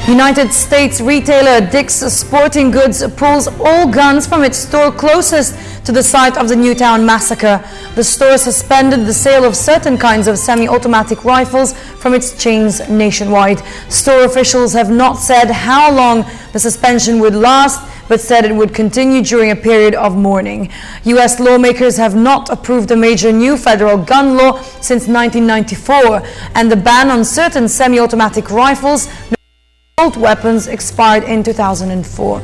United States retailer Dick's Sporting Goods pulls all guns from its store closest to the site of the Newtown massacre. The store suspended the sale of certain kinds of semi-automatic rifles from its chains nationwide. Store officials have not said how long the suspension would last, but said it would continue during a period of mourning. U.S. lawmakers have not approved a major new federal gun law since 1994, and the ban on certain semi-automatic rifles, assault weapons, expired in 2004.